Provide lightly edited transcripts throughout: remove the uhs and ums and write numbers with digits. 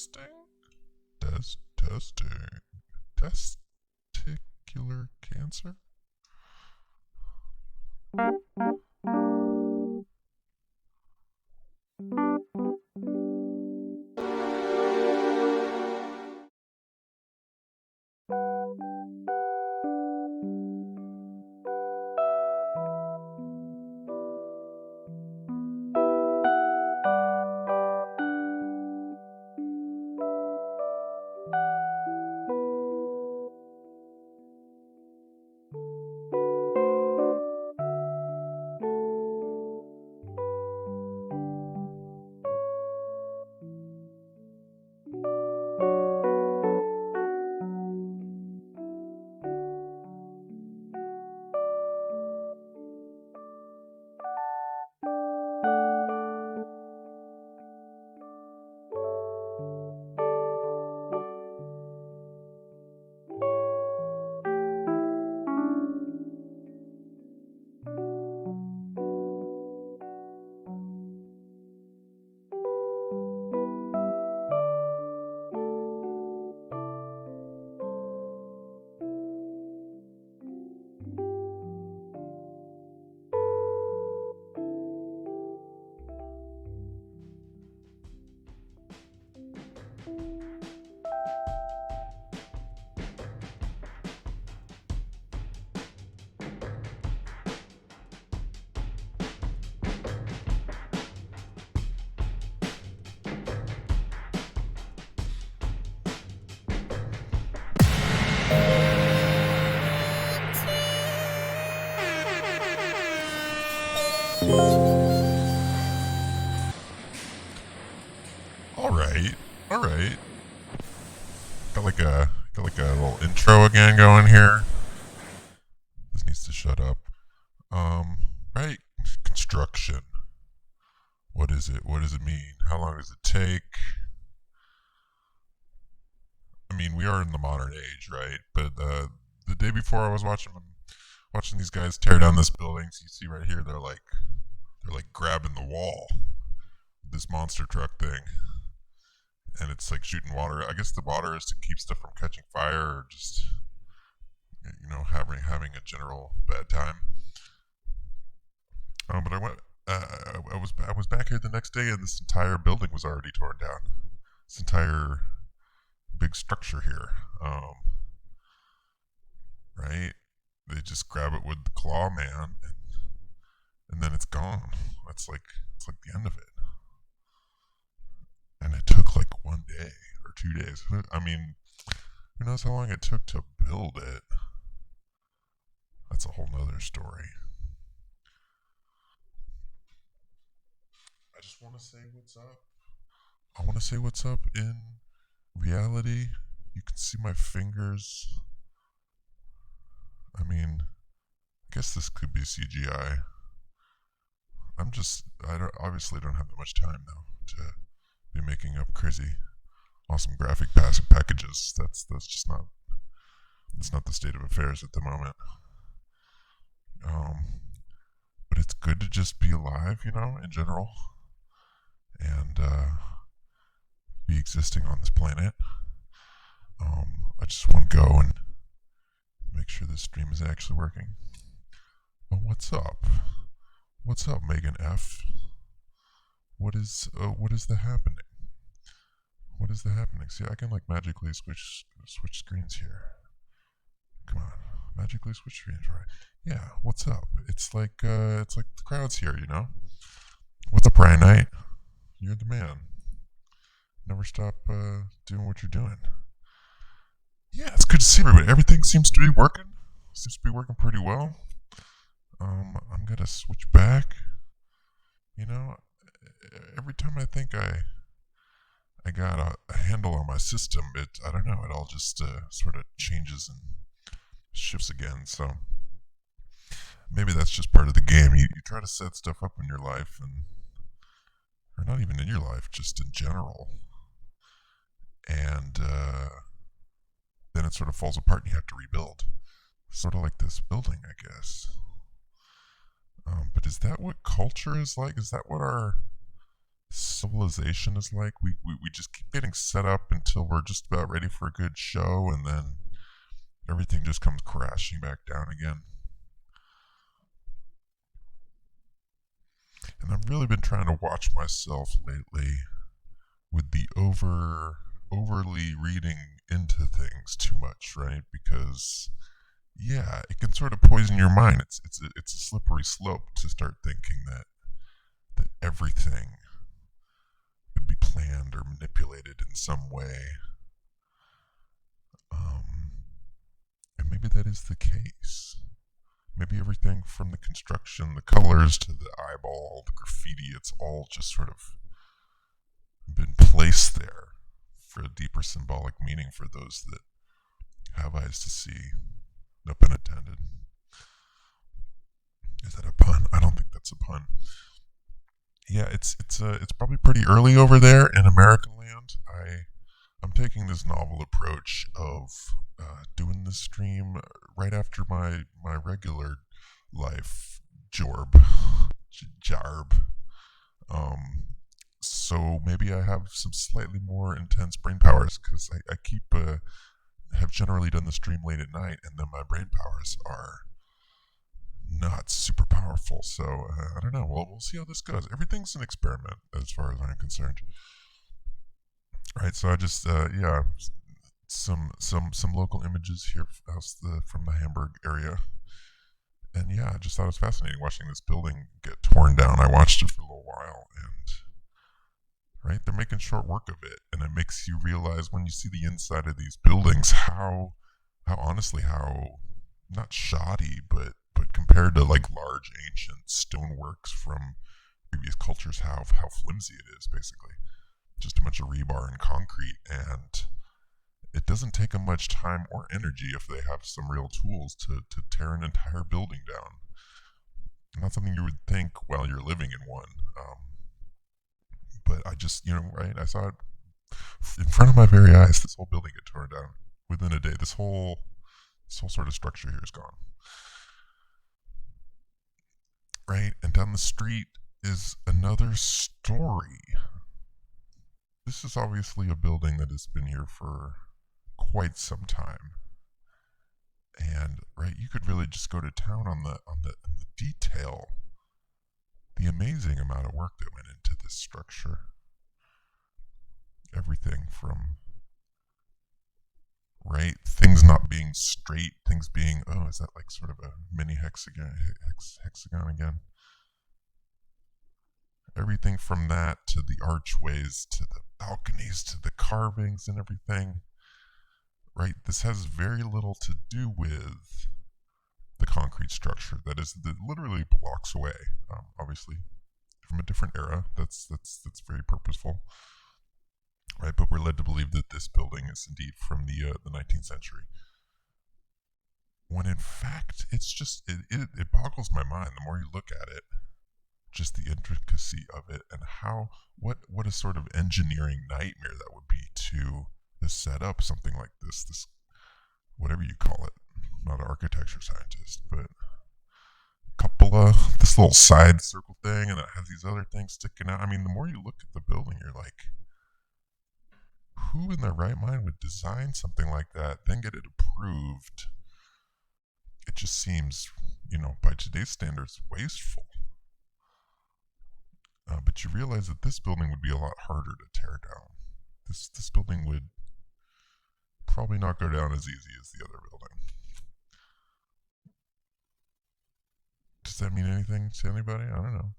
Testing? Testing. Testicular cancer? Alright. Alright. Got like a little intro again going here. This needs to shut up. Right. Construction. What is it? What does it mean? How long does it take? I mean, we are in the modern age, right? But the day before I was watching these guys tear down this building. So you see right here, they're like grabbing the wall. This monster truck thing. And it's like shooting water. I guess the water is to keep stuff from catching fire or just, having a general bad time. But I was back here the next day, and this entire building was already torn down. This entire big structure here, right? They just grab it with the claw, man, and then it's gone. It's like the end of it. And it took like 1 day or 2 days. I mean, who knows how long it took to build it? That's a whole nother story. I just want to say what's up. I want to say what's up in reality. You can see my fingers. I mean, I guess this could be CGI. Obviously don't have that much time now to be making up crazy, awesome graphic packages. That's just not. It's not the state of affairs at the moment. But it's good to just be alive, in general, and be existing on this planet. I just want to go and make sure this stream is actually working. Oh, what's up? What's up, Megan F? What is the happening? What is the happening? See, I can like magically switch screens here. Come on, magically switch screens, right? Yeah. What's up? It's like the crowd's here, What's up, Ryan Knight? You're the man. Never stop doing what you're doing. Yeah, it's good to see everybody. Everything seems to be working. Seems to be working pretty well. I'm gonna switch back. Every time I think I got a handle on my system, I don't know, it all just sort of changes and shifts again. So maybe that's just part of the game. You try to set stuff up in your life, or not even in your life, just in general, and then it sort of falls apart and you have to rebuild. Sort of like this building, I guess. But is that what culture is like? Is that what our civilization is like. We just keep getting set up until we're just about ready for a good show, and then everything just comes crashing back down again. And I've really been trying to watch myself lately with the overly reading into things too much, right? Because yeah, it can sort of poison your mind. It's a slippery slope to start thinking that everything could be planned or manipulated in some way. Um, and maybe that is the case. Maybe everything from the construction, the colors to the eyeball, the graffiti, it's all just sort of been placed there for a deeper symbolic meaning for those that have eyes to see. No pun intended. Is that a pun? I don't think that's a pun. Yeah, it's probably pretty early over there in American land. I'm taking this novel approach of doing this stream right after my regular life jarb. Um, so maybe I have some slightly more intense brain powers because I keep have generally done the stream late at night, and then my brain powers are not super powerful. So I don't know. We'll see how this goes. Everything's an experiment as far as I'm concerned. Right. So I just yeah, some local images here from the Hamburg area. And yeah, I just thought it was fascinating watching this building get torn down. I watched it for a little while, and right, they're making short work of it, and it makes you realize when you see the inside of these buildings how honestly how not shoddy, but compared to like large ancient stoneworks from previous cultures, how flimsy it is. Basically, just a bunch of rebar and concrete, and it doesn't take them much time or energy if they have some real tools to tear an entire building down. Not something you would think while you're living in one. But I just, right? I saw it in front of my very eyes. This whole building get torn down within a day. This whole sort of structure here is gone. Right? And down the street is another story. This is obviously a building that has been here for quite some time. And right, you could really just go to town on the detail, the amazing amount of work that went into this structure. Everything from right things not being straight, things being is that like sort of a mini hexagon again? Everything from that to the archways to the balconies to the carvings and everything. Right, this has very little to do with the concrete structure that is literally blocks away. Obviously, from a different era. That's very purposeful, right? But we're led to believe that this building is indeed from the 19th century, when in fact it's just it boggles my mind the more you look at it. Just the intricacy of it and how what a sort of engineering nightmare that would be to set up something like this whatever you call it. I'm not an architecture scientist, but cupola, this little side circle thing, and it has these other things sticking out. I mean, the more you look at the building, you're like, who in their right mind would design something like that, then get it approved? It just seems, by today's standards, wasteful. But you realize that this building would be a lot harder to tear down. This building would probably not go down as easy as the other building. Does that mean anything to anybody? I don't know.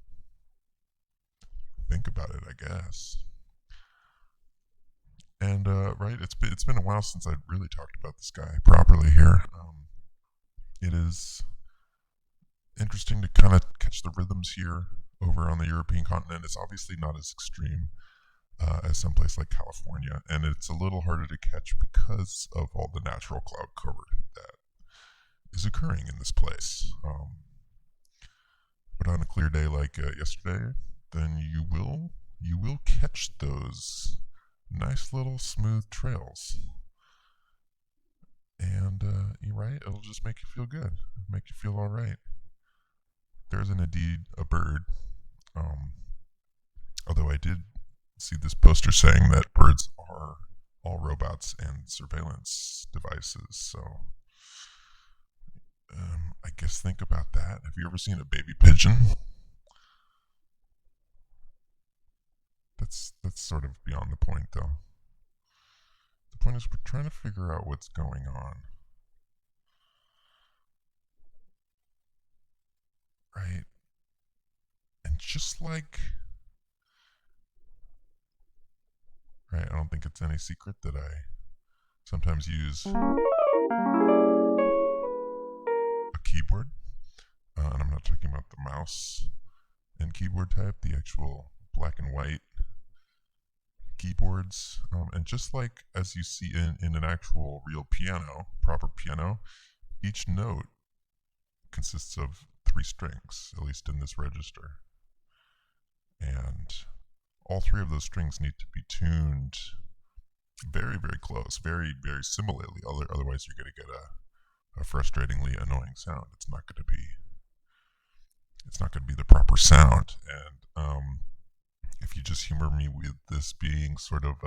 Think about it, I guess. And right, it's been a while since I really talked about this guy properly here. It is interesting to kind of catch the rhythms here over on the European continent. It's obviously not as extreme as someplace like California, and it's a little harder to catch because of all the natural cloud cover that is occurring in this place. But on a clear day like yesterday, then you will catch those nice little smooth trails, and you're right. It'll just make you feel good, make you feel all right. There's indeed a bird, Although I did see this poster saying that birds are all robots and surveillance devices. So I guess think about that. Have you ever seen a baby pigeon? That's sort of beyond the point, though. The point is we're trying to figure out what's going on, right? And just like, right, I don't think it's any secret that I sometimes use a keyboard. And I'm not talking about the mouse and keyboard type, the actual black and white keyboards. And just like as you see in an actual real piano, proper piano, each note consists of 3 strings, at least in this register. And all 3 of those strings need to be tuned very, very close, very, very similarly. Otherwise, you're going to get a frustratingly annoying sound. It's not going to be the proper sound. And if you just humor me with this being sort of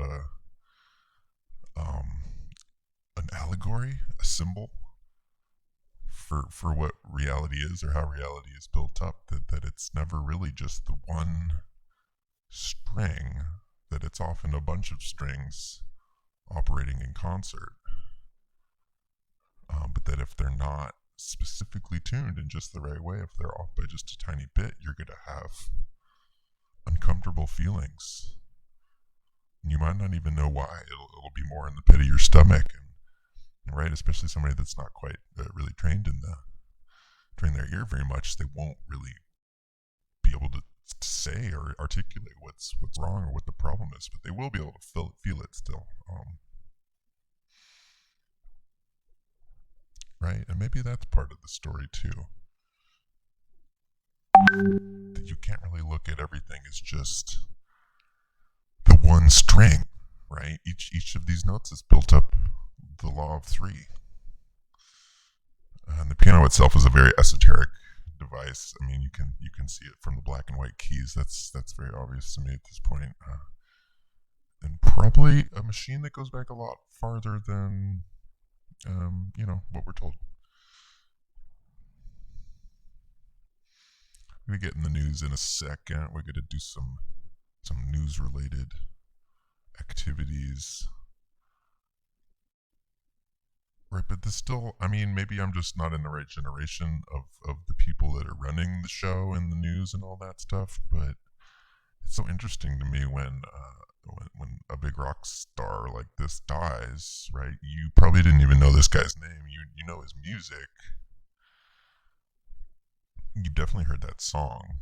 an allegory, a symbol for what reality is or how reality is built up, that it's never really just the one string, that it's often a bunch of strings operating in concert. But that if they're not specifically tuned in just the right way, if they're off by just a tiny bit, you're going to have uncomfortable feelings. And you might not even know why. It'll be more in the pit of your stomach, and right, especially somebody that's not quite really trained their ear very much. They won't really be able to say or articulate what's wrong or what the problem is, but they will be able to feel it still. Right, and maybe that's part of the story too. That you can't really look at everything as just the one string, right? Each of these notes is built up the law of 3. And the piano itself is a very esoteric device. I mean, you can see it from the black and white keys. That's very obvious to me at this point. And probably a machine that goes back a lot farther than what we're told. We're gonna get in the news in a second. We're gonna do some news related activities. Right, but this still, I mean, maybe I'm just not in the right generation of the people that are running the show and the news and all that stuff, but it's so interesting to me when a big rock star like this dies, right? You probably didn't even know this guy's name. You know his music. You've definitely heard that song.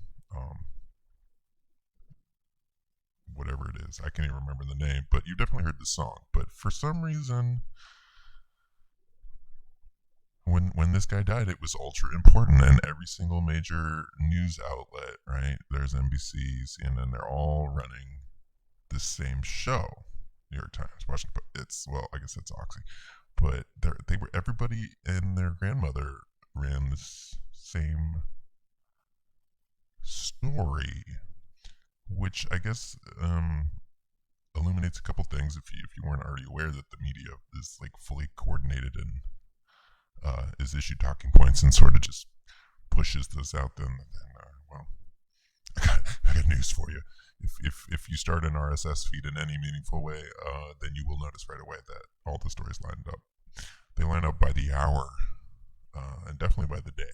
Whatever it is. I can't even remember the name, but you definitely heard the song. But for some reason, when this guy died, it was ultra important, and every single major news outlet, right? There's NBC, CNN, they're all running the same show. New York Times, Washington Post. I guess it's Oxy, but they were everybody and their grandmother ran this same story, which I guess illuminates a couple things if you weren't already aware that the media is like fully coordinated and is issued talking points and sort of just pushes those out. Then well, I got news for you. If you start an RSS feed in any meaningful way, then you will notice right away that all the stories lined up. They line up by the hour, and definitely by the day.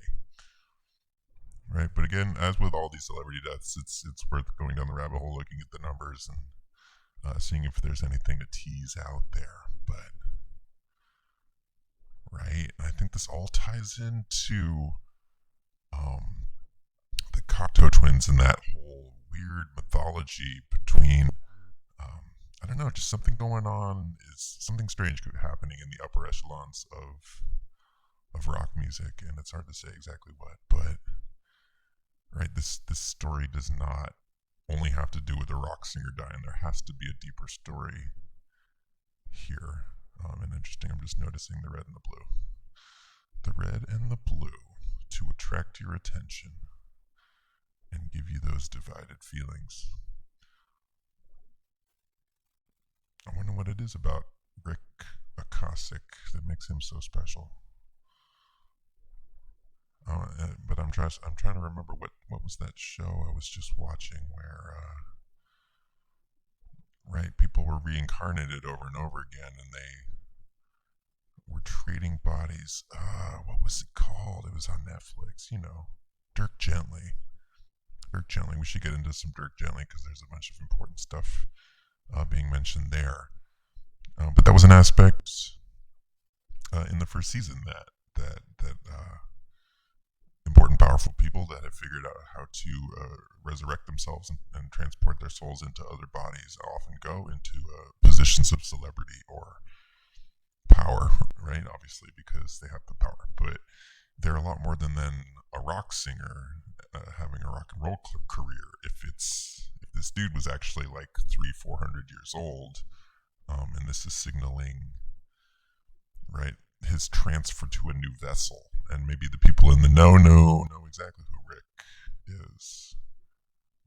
Right, but again, as with all these celebrity deaths, it's worth going down the rabbit hole, looking at the numbers and seeing if there's anything to tease out there. But right, and I think this all ties into the Cocteau twins and that whole weird mythology between I don't know, just something going on, is something strange happening in the upper echelons of rock music, and it's hard to say exactly what, but right, this story does not only have to do with a rock singer dying. There has to be a deeper story here. And interesting, I'm just noticing the red and the blue. The red and the blue to attract your attention and give you those divided feelings. I wonder what it is about Rick Akasik that makes him so special. But I'm trying to remember what was that show I was just watching where right, people were reincarnated over and over again, and they were trading bodies. What was it called? It was on Netflix. Dirk Gently. Dirk Gently. We should get into some Dirk Gently because there's a bunch of important stuff being mentioned there. But that was an aspect in the first season that important, powerful people that have figured out how to resurrect themselves and transport their souls into other bodies often go into positions of celebrity or power, right? Obviously, because they have the power. But they're a lot more than a rock singer having a rock and roll career. If this dude was actually like 300-400 years old, and this is signaling, right, his transfer to a new vessel, and maybe the people in the know exactly who Rick is.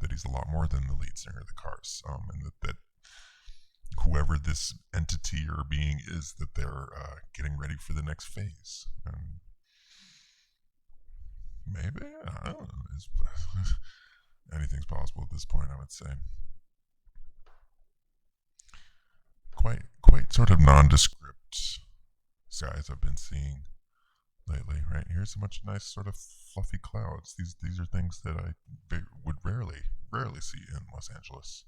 That he's a lot more than the lead singer of the Cars, and that whoever this entity or being is, that they're getting ready for the next phase. And maybe, I don't know, anything's possible at this point, I would say. Quite sort of nondescript skies I've been seeing lately, right? Here's a bunch of nice sort of fluffy clouds. These are things that I would rarely see in Los Angeles.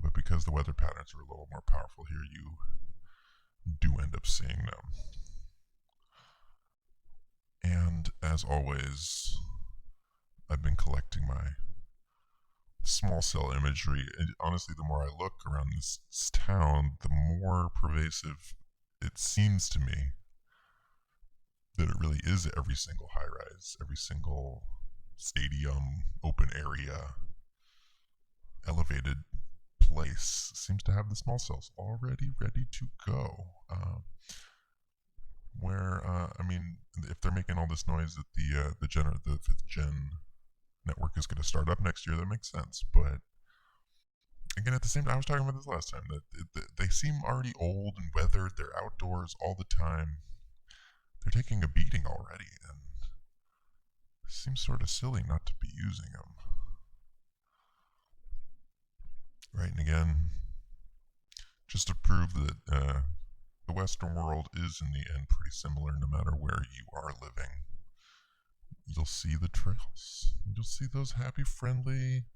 But because the weather patterns are a little more powerful here, you do end up seeing them. And as always, I've been collecting my small cell imagery. And honestly, the more I look around this town, the more pervasive it seems to me that it really is every single high rise, every single stadium, open area, elevated place seems to have the small cells already ready to go. If they're making all this noise that the fifth gen network is going to start up next year, that makes sense. But again, at the same time, I was talking about this last time, that they seem already old and weathered. They're outdoors all the time. They're taking a beating already, and it seems sort of silly not to be using them. Right, and again, just to prove that the Western world is in the end pretty similar no matter where you are living. You'll see the trails. You'll see those happy, friendly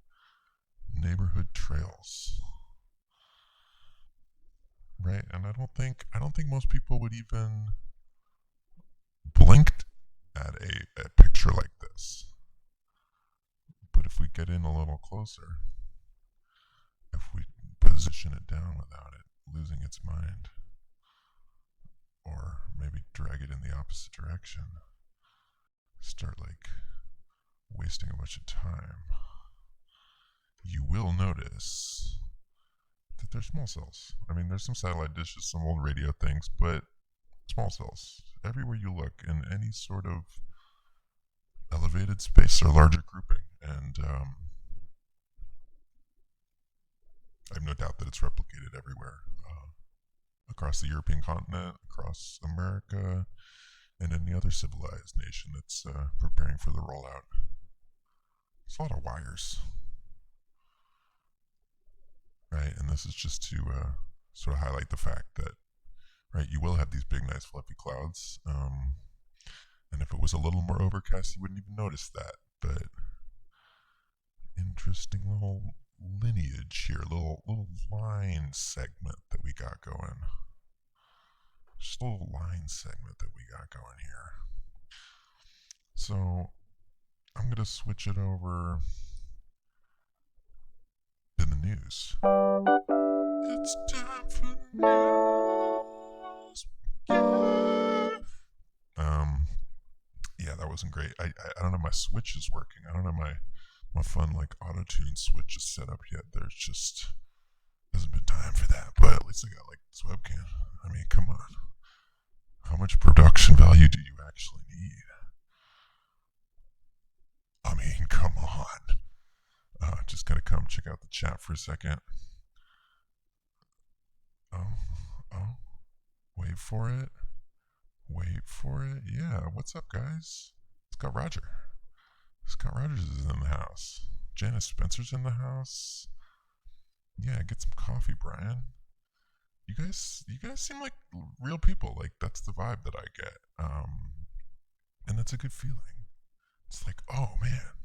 neighborhood trails. Right? And I don't think most people would even blink at a picture like this. But if we get in a little closer, if we position it down without it losing its mind, or maybe drag it in the opposite direction, start wasting a bunch of time, you will notice that they're small cells. I mean, there's some satellite dishes, some old radio things, but small cells. Everywhere you look in any sort of elevated space or larger grouping. And I have no doubt that it's replicated everywhere. Across the European continent, across America, and any other civilized nation that's preparing for the rollout. It's a lot of wires. Right, and this is just to sort of highlight the fact that, right, you will have these big, nice, fluffy clouds. And if it was a little more overcast, you wouldn't even notice that. But interesting little lineage here, little line segment that we got going. Just a little line segment that we got going here. So I'm going to switch it over to the news. It's time for the news. Yeah, that wasn't great. I don't know, my switch is working. I don't know my fun auto-tune switch is set up yet. There's just hasn't been time for that. But at least I got this webcam. I mean, come on. How much production value do you actually need? I mean, come on. Just gonna come check out the chat for a second. Oh, oh, wait for it. Wait for it. Yeah, what's up, guys? Scott Roger. Scott Rogers is in the house. Janice Spencer's in the house. Yeah, get some coffee, Brian. You guys seem like real people. Like that's the vibe that I get. And that's a good feeling. It's like, oh man,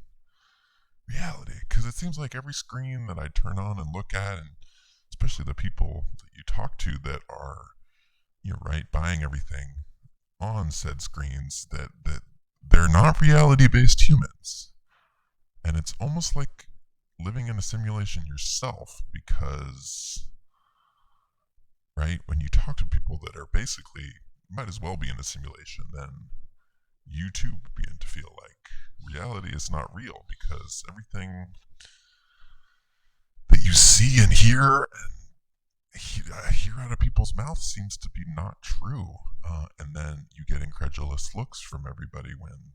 reality. Because it seems like every screen that I turn on and look at, and especially the people that you talk to that are, you're right, buying everything on said screens, that they're not reality-based humans, and it's almost like living in a simulation yourself because, right, when you talk to people that are basically might as well be in a simulation, then you too begin to feel like reality is not real because everything that you see and hear and hear out of people's mouths seems to be not true. And then you get incredulous looks from everybody when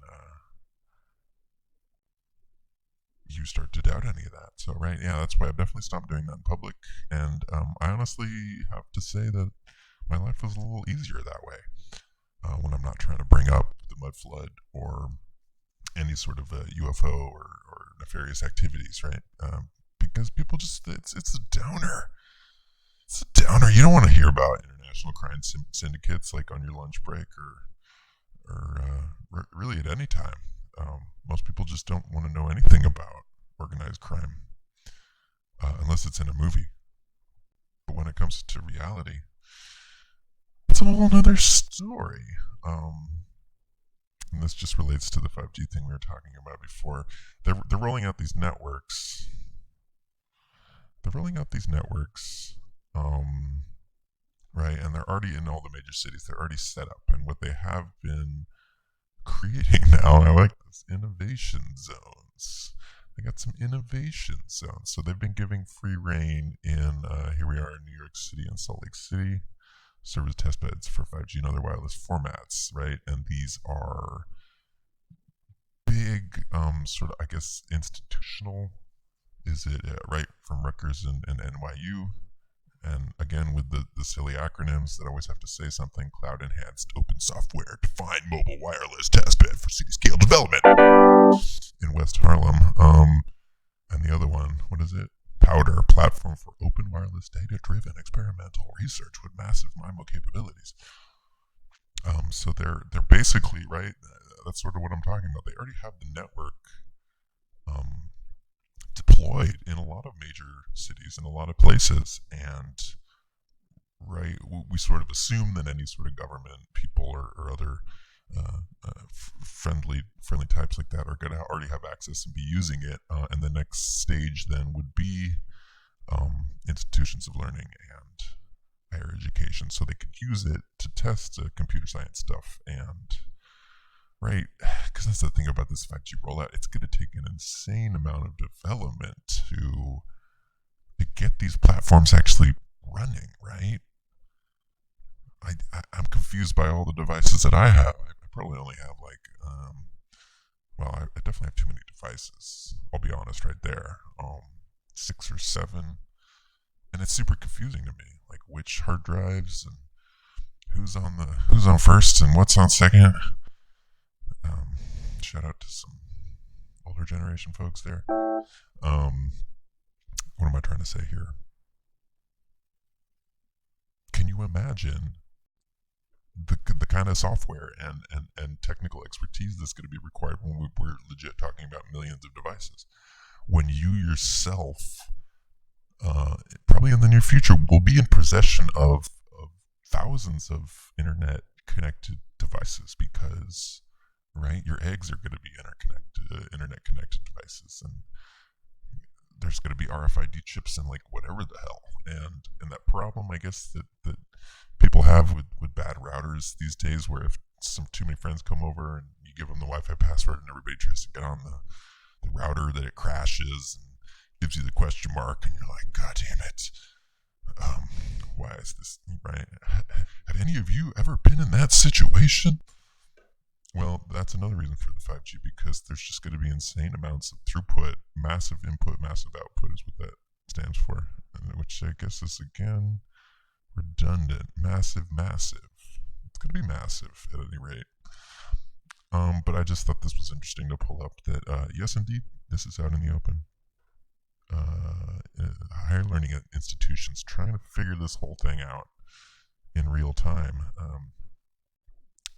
you start to doubt any of that. So, right, yeah, that's why I've definitely stopped doing that in public. And I honestly have to say that my life is a little easier that way when I'm not trying to bring up the mud flood or any sort of UFO or nefarious activities, right? Because people just, it's a downer. It's a downer. You don't want to hear about international crime syndicates like on your lunch break or really at any time. Most people just don't want to know anything about organized crime unless it's in a movie. But when it comes to reality, it's a whole other story. And this just relates to the 5G thing we were talking about before. They're rolling out these networks. They're rolling out these networks, right? And they're already in all the major cities. They're already set up. And what they have been creating now, I like this, innovation zones. They got some innovation zones. So they've been giving free reign in, here we are in New York City and Salt Lake City, serve as test beds for 5G and other wireless formats, right? And these are big, sort of, I guess, institutional, is it, right, from Rutgers and NYU. And again, with the silly acronyms that always have to say something, cloud enhanced open software defined mobile wireless testbed for city scale development in West Harlem. And the other one, what is it? Powder, platform for open wireless data driven experimental research with massive MIMO capabilities. So they're basically, right, that's sort of what I'm talking about. They already have the network deployed in a lot of major cities in a lot of places, and right, we sort of assume that any sort of government people or other friendly types like that are going to already have access and be using it, and the next stage then would be institutions of learning and higher education, so they could use it to test computer science stuff. And right, because that's the thing about this 5G rollout, it's going to take an insane amount of development to get these platforms actually running, right? I'm confused by all the devices that I have. I probably only have like, well, I definitely have too many devices. I'll be honest, right there, 6 or 7, and it's super confusing to me, like which hard drives and who's on first and what's on second. Shout out to some older generation folks there. What am I trying to say here? Can you imagine the kind of software and technical expertise that's going to be required when we're legit talking about millions of devices? When you yourself, probably in the near future, will be in possession of thousands of internet connected devices, because right, your eggs are going to be internet connected devices, and there's going to be RFID chips in like whatever the hell. And that problem, I guess, that people have with bad routers these days, where if some too many friends come over and you give them the Wi-Fi password and everybody tries to get on the router, that it crashes and gives you the question mark, and you're like, God damn it. Why is this, right? Have any of you ever been in that situation? Well, that's another reason for the 5G, because there's just going to be insane amounts of throughput, massive input, massive output is what that stands for, which I guess is, again, redundant, massive, massive. It's going to be massive at any rate. But I just thought this was interesting to pull up that, yes, indeed, this is out in the open. Higher learning institutions trying to figure this whole thing out in real time.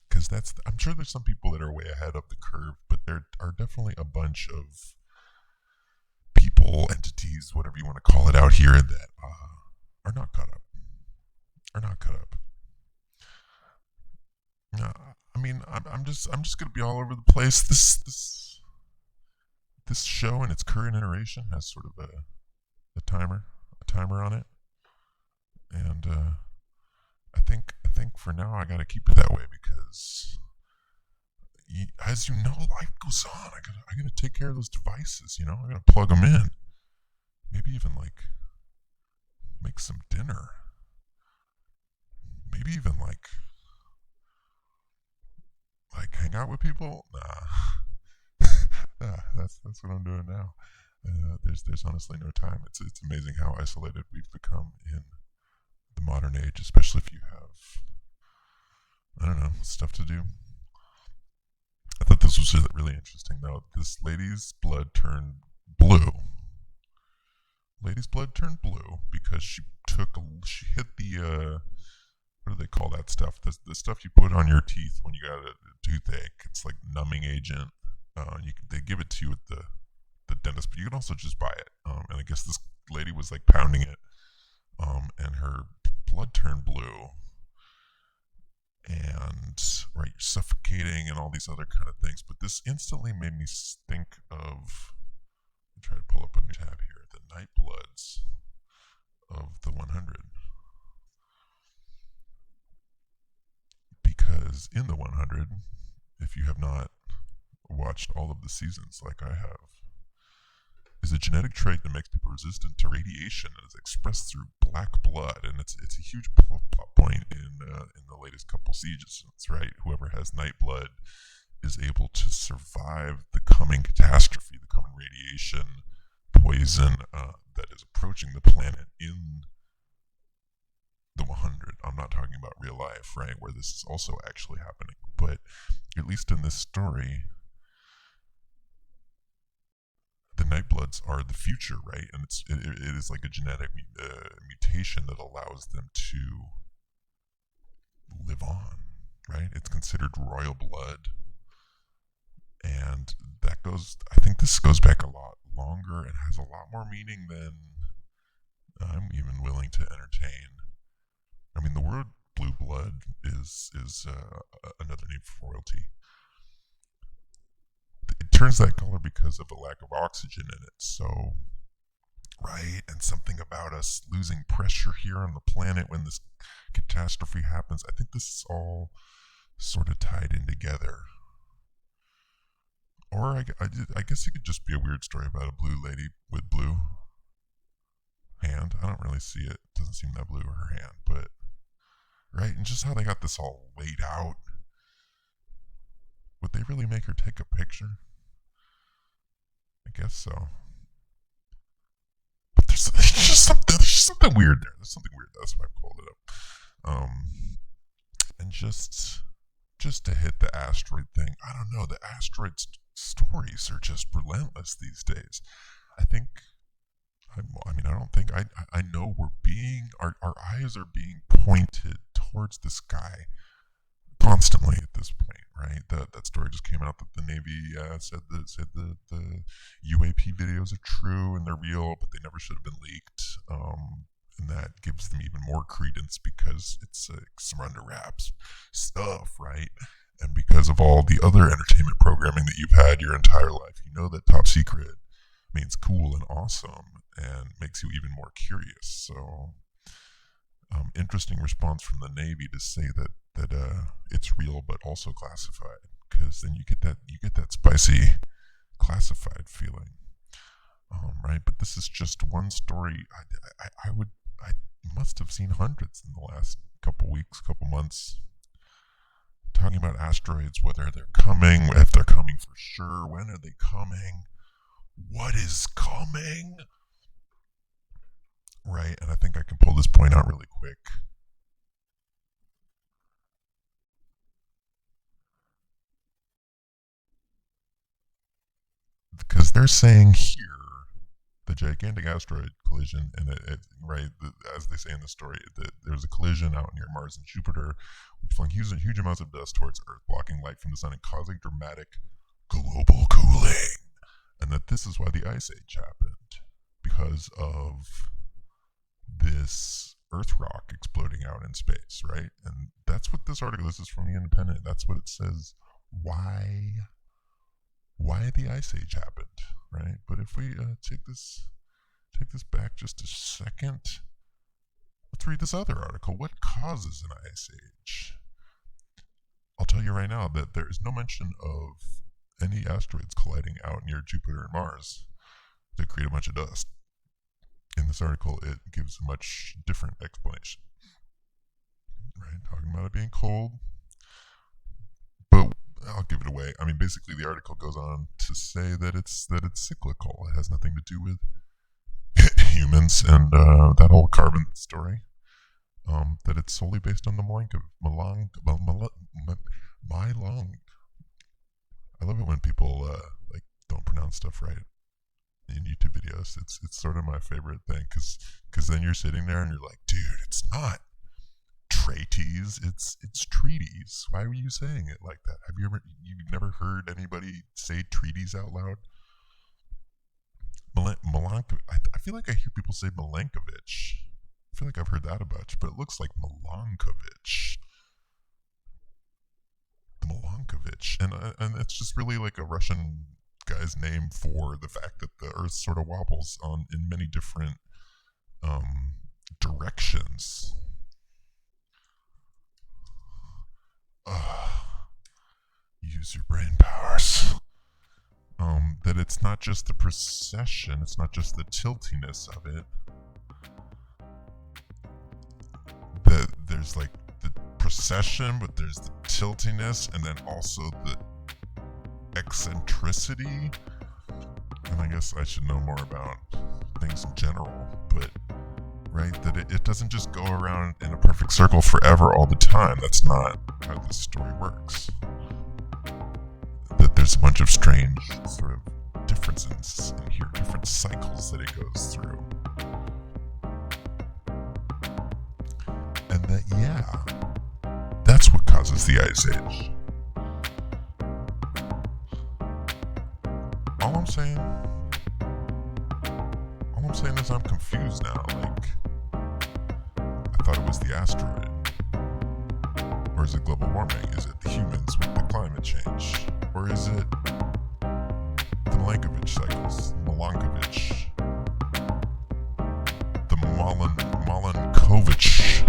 Because I'm sure there's some people that are way ahead of the curve, but there are definitely a bunch of people, entities, whatever you want to call it, out here that are not caught up. Are not caught up. I mean, I'm just gonna be all over the place. This show in its current iteration has sort of a timer on it, and I think for now I gotta keep it that way because, as you know, life goes on. I gotta take care of those devices. You know, I gotta plug them in. Maybe even like make some dinner. Maybe even like hang out with people. Nah, that's what I'm doing now. There's honestly no time. It's amazing how isolated we've become in the modern age, especially if you have, I don't know, stuff to do. I thought this was really interesting though. This lady's blood turned blue. Lady's blood turned blue because she hit the what do they call that stuff? The stuff you put on your teeth when you got a toothache. It's like numbing agent. They give it to you at the dentist, but you can also just buy it. And I guess this lady was like pounding it, and her blood turned blue, and right, you're suffocating and all these other kind of things. But this instantly made me think of. I'll try to pull up a new tab here. The night bloods of the 100. Because in the 100, if you have not watched all of the seasons like I have, is a genetic trait that makes people resistant to radiation and is expressed through black blood, and it's a huge plot point in the latest couple seasons. Right, whoever has night blood is able to survive the coming catastrophe, the coming radiation poison that is approaching the planet in the 100. I'm not talking about real life, right, where this is also actually happening, but at least in this story, the Nightbloods are the future, right? And it is like a genetic mutation that allows them to live on, right? It's considered royal blood, and that goes. I think this goes back a lot longer and has a lot more meaning than I'm even willing to entertain. I mean, the word blue blood is another name for royalty. It turns that color because of a lack of oxygen in it. So, right, and something about us losing pressure here on the planet when this catastrophe happens. I think this is all sort of tied in together. Or I guess it could just be a weird story about a blue lady with blue hand. I don't really see it. It doesn't seem that blue, her hand, but right, and just how they got this all laid out. Would they really make her take a picture? I guess so. But there's just something weird there. There's something weird. That's why I pulled it up. And just to hit the asteroid thing, I don't know. The asteroid stories are just relentless these days. I think. I don't think I know our eyes are being pointed towards the sky constantly at this point, right? That story just came out that the Navy said the UAP videos are true and they're real, but they never should have been leaked. And that gives them even more credence because it's some under wraps stuff, right? And because of all the other entertainment programming that you've had your entire life, you know that top secret means cool and awesome and makes you even more curious. So interesting response from the Navy to say that it's real but also classified, because then you get that spicy classified feeling, right? But this is just one story. I must have seen hundreds in the last couple weeks, couple months, talking about asteroids, whether they're coming, if they're coming for sure, when are they coming, what is coming, right? And I think I can pull this point out really quick. they're saying here, the gigantic asteroid collision, and as they say in the story, there was a collision out near Mars and Jupiter, which flung huge amounts of dust towards Earth, blocking light from the sun and causing dramatic global cooling. And that this is why the Ice Age happened, because of this Earth rock exploding out in space, right? And that's what this article, this is from The Independent, that's what it says, why the Ice Age happened, right? But if we take this back just a second, let's read this other article. What causes an ice age? I'll tell you right now that there is no mention of any asteroids colliding out near Jupiter and Mars that create a bunch of dust. In this article, it gives a much different explanation, right? Talking about it being cold, but I'll give it away. I mean, basically, the article goes on to say that it's cyclical. It has nothing to do with humans and that whole carbon story. That it's solely based on the Malong. I love it when people like don't pronounce stuff right in YouTube videos. It's sort of my favorite thing because then you're sitting there and you're like, dude, it's not treaties, it's treaties. Why were you saying it like that? You've never heard anybody say treaties out loud? I feel like I hear people say Milankovitch. I feel like I've heard that a bunch, but it looks like Milankovitch. The Milankovitch, and it's just really like a Russian guy's name for the fact that the Earth sort of wobbles in many different directions. Use your brain powers. That it's not just the precession, it's not just the tiltiness of it. That there's like the precession, but there's the tiltiness, and then also the eccentricity. And I guess I should know more about things in general, but right, that it doesn't just go around in a perfect circle forever all the time. That's not how this story works. That there's a bunch of strange sort of differences in here, different cycles that it goes through. And that, yeah, that's what causes the Ice Age. All I'm saying is I'm confused now. Like, I thought it was the asteroid. Or is it global warming? Is it the humans with the climate change? Or is it the Milankovitch cycles? The Milankovitch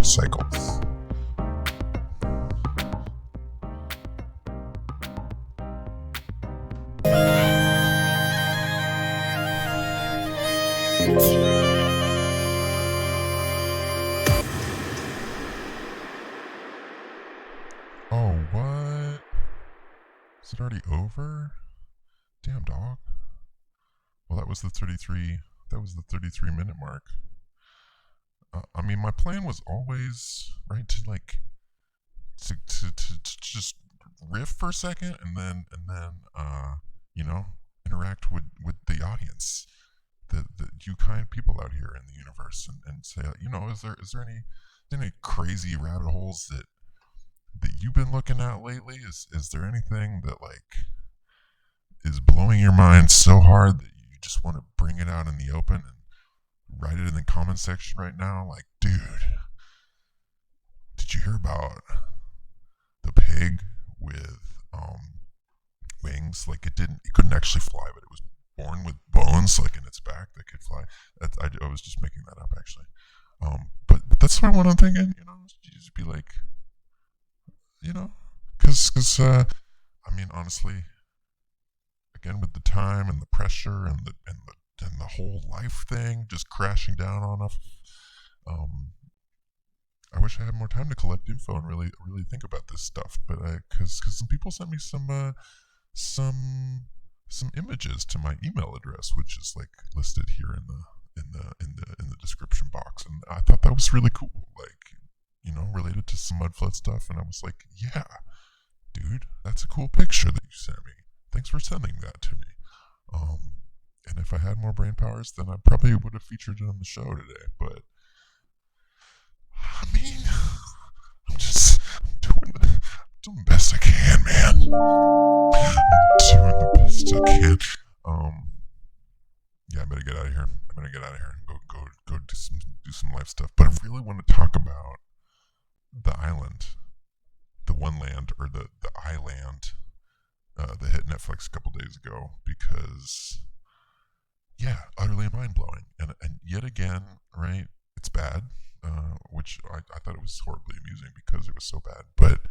cycles. Oh, what? Is it already over? Damn, dog. Well, that was the 33-minute mark. I mean, my plan was always, right, to like, to just riff for a second and then you know, interact with the audience, the you kind people out here in the universe, and say, you know, is there any crazy rabbit holes that you've been looking at lately? Is there anything that like is blowing your mind so hard that you just want to bring it out in the open and write it in the comment section right now? Like, dude, did you hear about the pig with wings? Like, it couldn't actually fly, but it was born with bones like in its back that could fly. I was just making that up actually. But that's what I'm thinking, you know, you just be like, you know, because I mean, honestly, again, with the time and the pressure and the whole life thing just crashing down on us, I wish I had more time to collect info and really think about this stuff. But because some people sent me some images to my email address, which is like listed here in the description box, and I thought that was really cool. Like, you know, related to some mud flood stuff, and I was like, yeah, dude, that's a cool picture that you sent me. Thanks for sending that to me. And if I had more brain powers, then I probably would have featured it on the show today. But I mean, I'm doing the best I can, man. I'm doing the best I can. Yeah, I better get out of here. Go do some life stuff. But I really want to talk about the island, the one land, or the island that hit Netflix a couple days ago, because yeah, utterly mind blowing, and yet again, right? It's bad, which I thought it was horribly amusing because it was so bad. But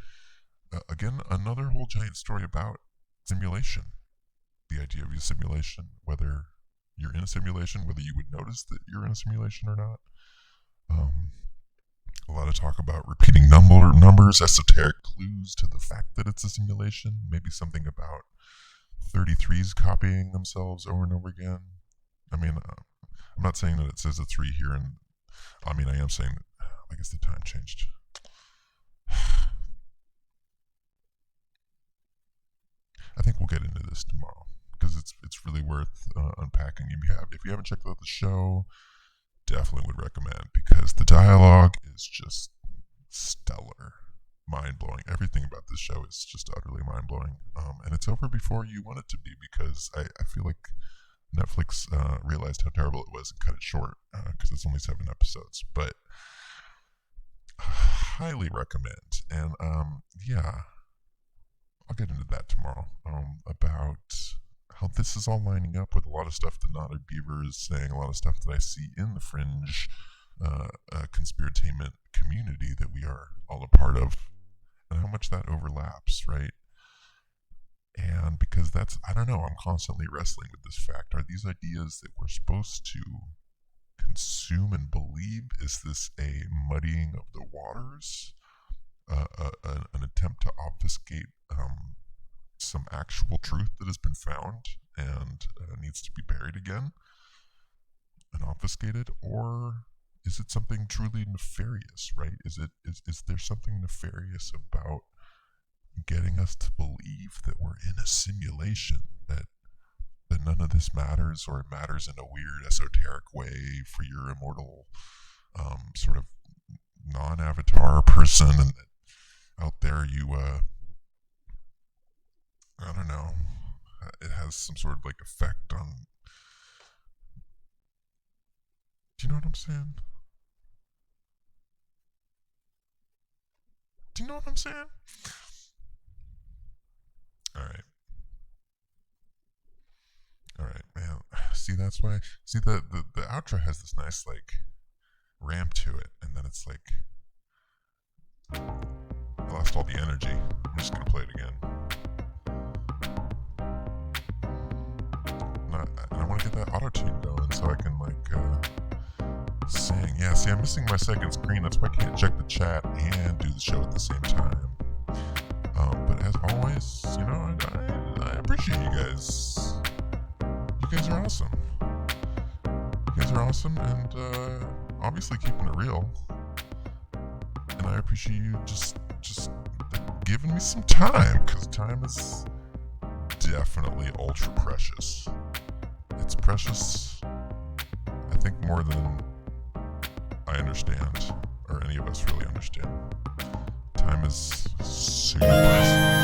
again, another whole giant story about simulation. The idea of a simulation, whether you're in a simulation, whether you would notice that you're in a simulation or not. A lot of talk about repeating numbers, esoteric clues to the fact that it's a simulation. Maybe something about 33s copying themselves over and over again. I mean, I'm not saying that it says a 3 here, and I mean, I am saying that I guess the time changed. I think we'll get into this tomorrow because it's really worth unpacking. If you haven't checked out the show, definitely would recommend, because the dialogue is just stellar, mind blowing. Everything about this show is just utterly mind blowing, and it's over before you want it to be, because I feel like Netflix realized how terrible it was and cut it short because it's only 7 episodes. But highly recommend, and yeah, I'll get into that tomorrow about how this is all lining up with a lot of stuff that Knotted Beaver is saying, a lot of stuff that I see in the fringe conspiratainment community that we are all a part of, and how much that overlaps, right? And because that's, I don't know, I'm constantly wrestling with this fact. Are these ideas that we're supposed to consume and believe? Is this a muddying of the waters? An attempt to obfuscate some actual truth that has been found and needs to be buried again and obfuscated? Or is it something truly nefarious, right? Is there something nefarious about getting us to believe that we're in a simulation, that none of this matters, or it matters in a weird esoteric way for your immortal sort of non-avatar person, and that out there you I don't know, it has some sort of like effect on, do you know what I'm saying? Do you know what I'm saying? Alright, man. See, that's why, see, the outro has this nice like ramp to it, and then it's like, I lost all the energy. I'm just gonna play it again. And I want to get that auto tune going so I can like sing. Yeah, see, I'm missing my second screen. That's why I can't check the chat and do the show at the same time. But as always, you know, I appreciate you guys. You guys are awesome. You guys are awesome, and obviously keeping it real. And I appreciate you just giving me some time, because time is definitely ultra precious. It's precious, I think, more than I understand, or any of us really understand. Time is super precious.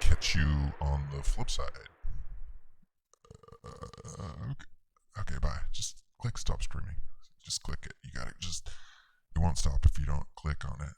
Catch you on the flip side. Okay, bye. Just click stop streaming. Just click it. You gotta just, it won't stop if you don't click on it.